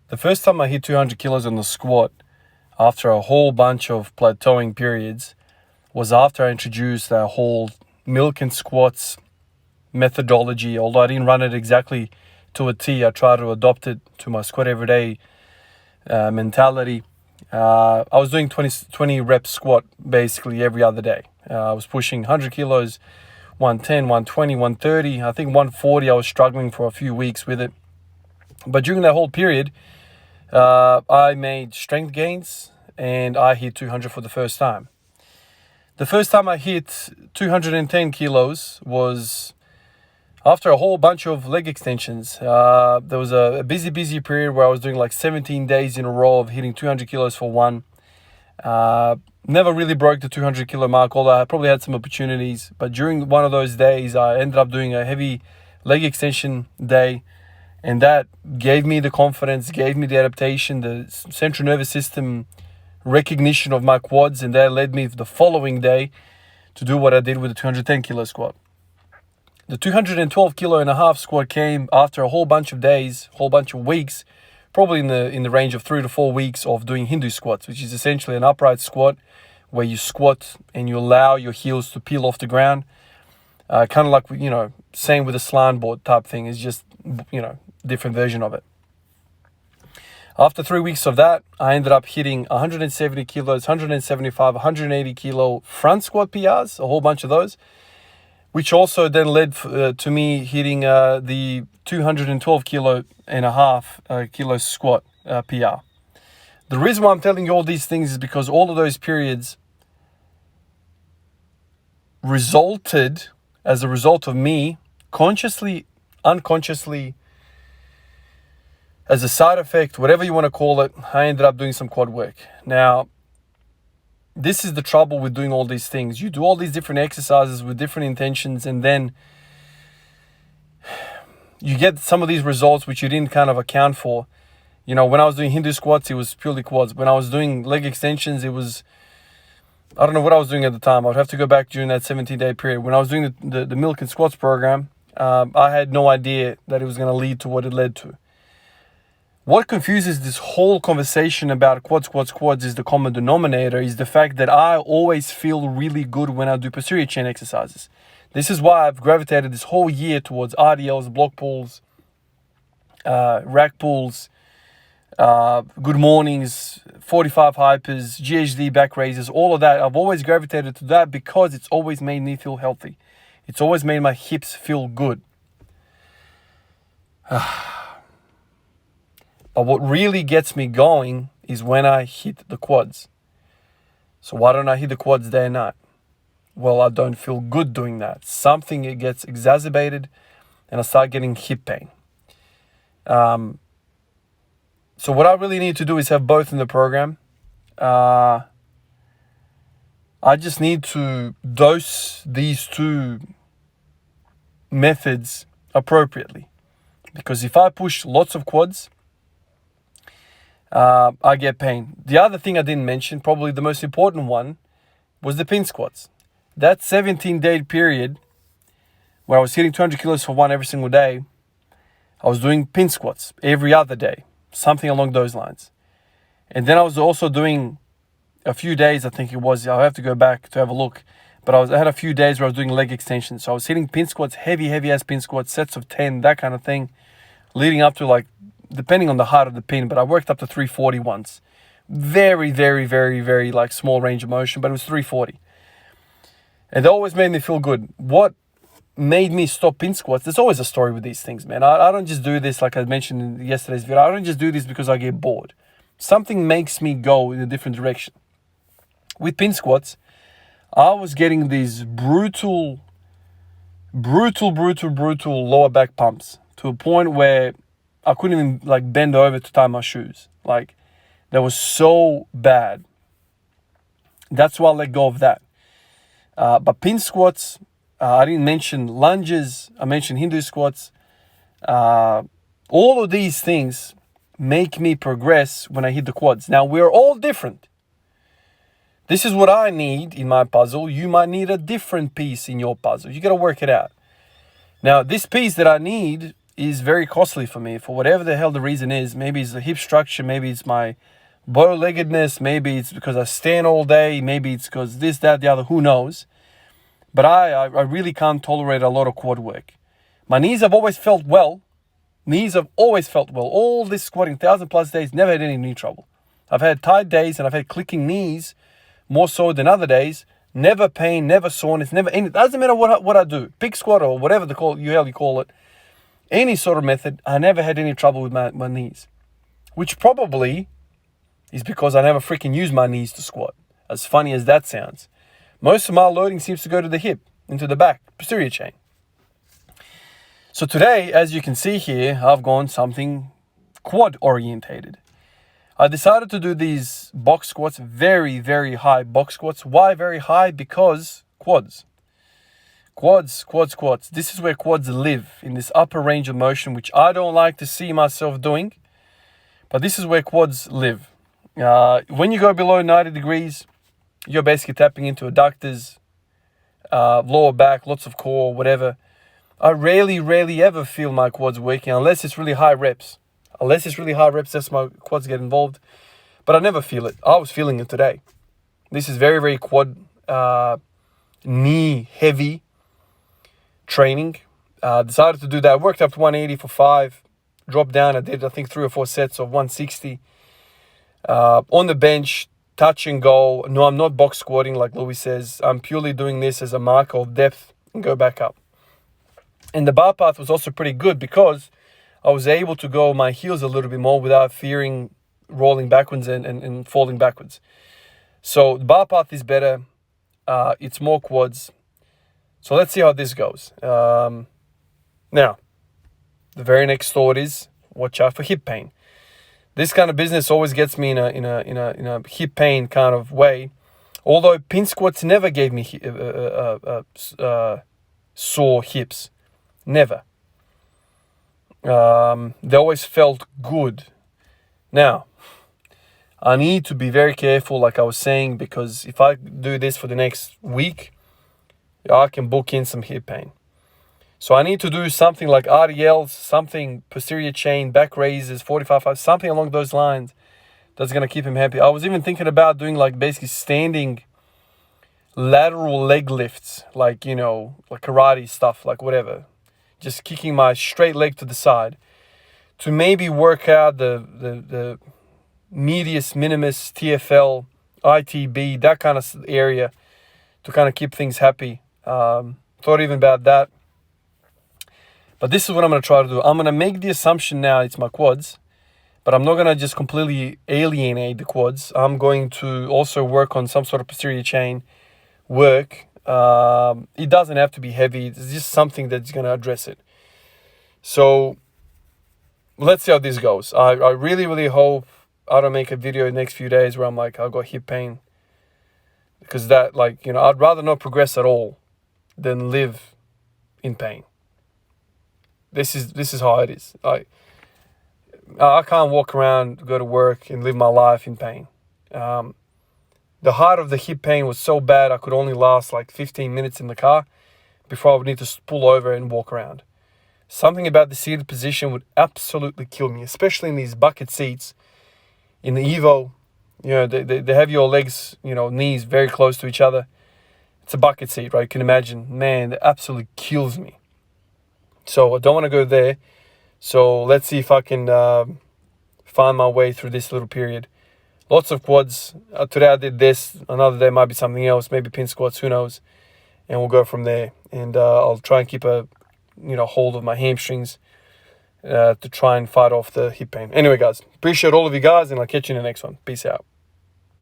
The first time I hit 200 kilos on the squat after a whole bunch of plateauing periods was after I introduced that whole milk and squats methodology. Although I didn't run it exactly to a T, I tried to adopt it to my squat everyday mentality. I was doing 20 rep squat basically every other day. I was pushing 100 kilos, 110, 120, 130. I think 140 I was struggling for a few weeks with it. But during that whole period, I made strength gains and I hit 200 for the first time. The first time I hit 210 kilos was after a whole bunch of leg extensions. There was a busy period where I was doing like 17 days in a row of hitting 200 kilos for one. Never really broke the 200 kilo mark, although I probably had some opportunities. But during one of those days, I ended up doing a heavy leg extension day. And that gave me the confidence, gave me the adaptation, the central nervous system recognition of my quads. And that led me the following day to do what I did with the 210 kilo squat. The 212 kilo and a half squat came after a whole bunch of days, whole bunch of weeks, probably in the range of 3 to 4 weeks of doing Hindu squats, which is essentially an upright squat where you squat and you allow your heels to peel off the ground. Kind of like, same with a slant board type thing. It's just, different version of it. After 3 weeks of that, I ended up hitting 170 kilos, 175, 180 kilo front squat PRs, a whole bunch of those, which also then led to me hitting the 212 kilo and a half kilo squat PR. The reason why I'm telling you all these things is because all of those periods resulted as a result of me consciously, unconsciously, as a side effect, whatever you want to call it, I ended up doing some quad work. Now, this is the trouble with doing all these things. You do all these different exercises with different intentions, and then you get some of these results which you didn't kind of account for. When I was doing Hindu squats, it was purely quads. When I was doing leg extensions, it was, I don't know what I was doing at the time. I would have to go back during that 17-day period. When I was doing the milk and squats program, I had no idea that it was going to lead to what it led to. What confuses this whole conversation about quads is the common denominator, is the fact that I always feel really good when I do posterior chain exercises. This is why I've gravitated this whole year towards RDLs, block pulls, rack pulls, good mornings, 45 hypers, GHD back raises, all of that. I've always gravitated to that because it's always made me feel healthy. It's always made my hips feel good. But what really gets me going is when I hit the quads. So why don't I hit the quads day and night? Well, I don't feel good doing that. Something it gets exacerbated and I start getting hip pain. So what I really need to do is have both in the program. I just need to dose these two methods appropriately. Because if I push lots of quads, I get pain. The other thing I didn't mention, probably the most important one, was the pin squats. That 17-day period where I was hitting 200 kilos for one every single day, I was doing pin squats every other day, something along those lines. And then I was also doing a few days, I think it was, I'll have to go back to have a look, but I had a few days where I was doing leg extensions. So I was hitting pin squats, heavy ass pin squats, sets of 10, that kind of thing, leading up to depending on the height of the pin, but I worked up to 340 once. Very, very, very, very small range of motion, but it was 340. And it always made me feel good. What made me stop pin squats? There's always a story with these things, man. I don't just do this like I mentioned in yesterday's video. I don't just do this because I get bored. Something makes me go in a different direction. With pin squats, I was getting these brutal lower back pumps to a point where I couldn't even bend over to tie my shoes. That was so bad. That's why I let go of that. But pin squats, I didn't mention lunges. I mentioned Hindu squats. All of these things make me progress when I hit the quads. Now, we're all different. This is what I need in my puzzle. You might need a different piece in your puzzle. You got to work it out. Now, this piece that I need is very costly for me for whatever the hell the reason is. Maybe it's the hip structure, maybe it's my bow-leggedness, maybe it's because I stand all day, maybe it's because this, that, the other, who knows. But I really can't tolerate a lot of quad work. My knees have always felt well. All this squatting, 1,000+ days, never had any knee trouble. I've had tight days and I've had clicking knees more so than other days. Never pain, never soreness, never any. It doesn't matter what I do. Big squat or whatever you call it. Any sort of method, I never had any trouble with my knees. Which probably is because I never freaking use my knees to squat. As funny as that sounds. Most of my loading seems to go to the hip, into the back, posterior chain. So today, as you can see here, I've gone something quad orientated. I decided to do these box squats, very, very high box squats. Why very high? Because quads. Quads. This is where quads live, in this upper range of motion, which I don't like to see myself doing. But this is where quads live. When you go below 90 degrees, you're basically tapping into adductors, lower back, lots of core, whatever. I rarely ever feel my quads working unless it's really high reps. That's my quads get involved. But I never feel it. I was feeling it today. This is very, very quad knee heavy training. Decided to do that. Worked up to 180 for 5. Dropped down. I did, I think, 3 or 4 sets of 160. On the bench, touch and go. No, I'm not box squatting like Louis says. I'm purely doing this as a marker of depth and go back up. And the bar path was also pretty good because I was able to go my heels a little bit more without fearing rolling backwards and falling backwards. So the bar path is better. It's more quads. So let's see how this goes. Now, the very next thought is watch out for hip pain. This kind of business always gets me in a hip pain kind of way. Although pin squats never gave me sore hips. Never. They always felt good. Now, I need to be very careful, like I was saying, because if I do this for the next week, I can book in some hip pain. So I need to do something like RDLs, something posterior chain, back raises, 45, something along those lines that's going to keep him happy. I was even thinking about doing like basically standing lateral leg lifts, like, like karate stuff, like whatever. Just kicking my straight leg to the side to maybe work out the medius minimus, TFL, ITB, that kind of area to kind of keep things happy. Thought even about that. But this is what I'm going to try to do. I'm going to make the assumption now it's my quads, but I'm not going to just completely alienate the quads. I'm going to also work on some sort of posterior chain work. It doesn't have to be heavy. It's just something that's going to address it. So let's see how this goes. I really hope I don't make a video in the next few days where I'm like, I've got hip pain. Because that, I'd rather not progress at all than live in pain. This is how it is. I can't walk around, go to work, and live my life in pain. The height of the hip pain was so bad I could only last like 15 minutes in the car before I would need to pull over and walk around. Something about the seated position would absolutely kill me, especially in these bucket seats. In the Evo, they have your legs, knees very close to each other. It's a bucket seat, right? You can imagine. Man, that absolutely kills me. So I don't want to go there. So let's see if I can find my way through this little period. Lots of quads. Today I did this. Another day might be something else. Maybe pin squats. Who knows? And we'll go from there. And I'll try and keep a hold of my hamstrings to try and fight off the hip pain. Anyway, guys, appreciate all of you guys, and I'll catch you in the next one. Peace out.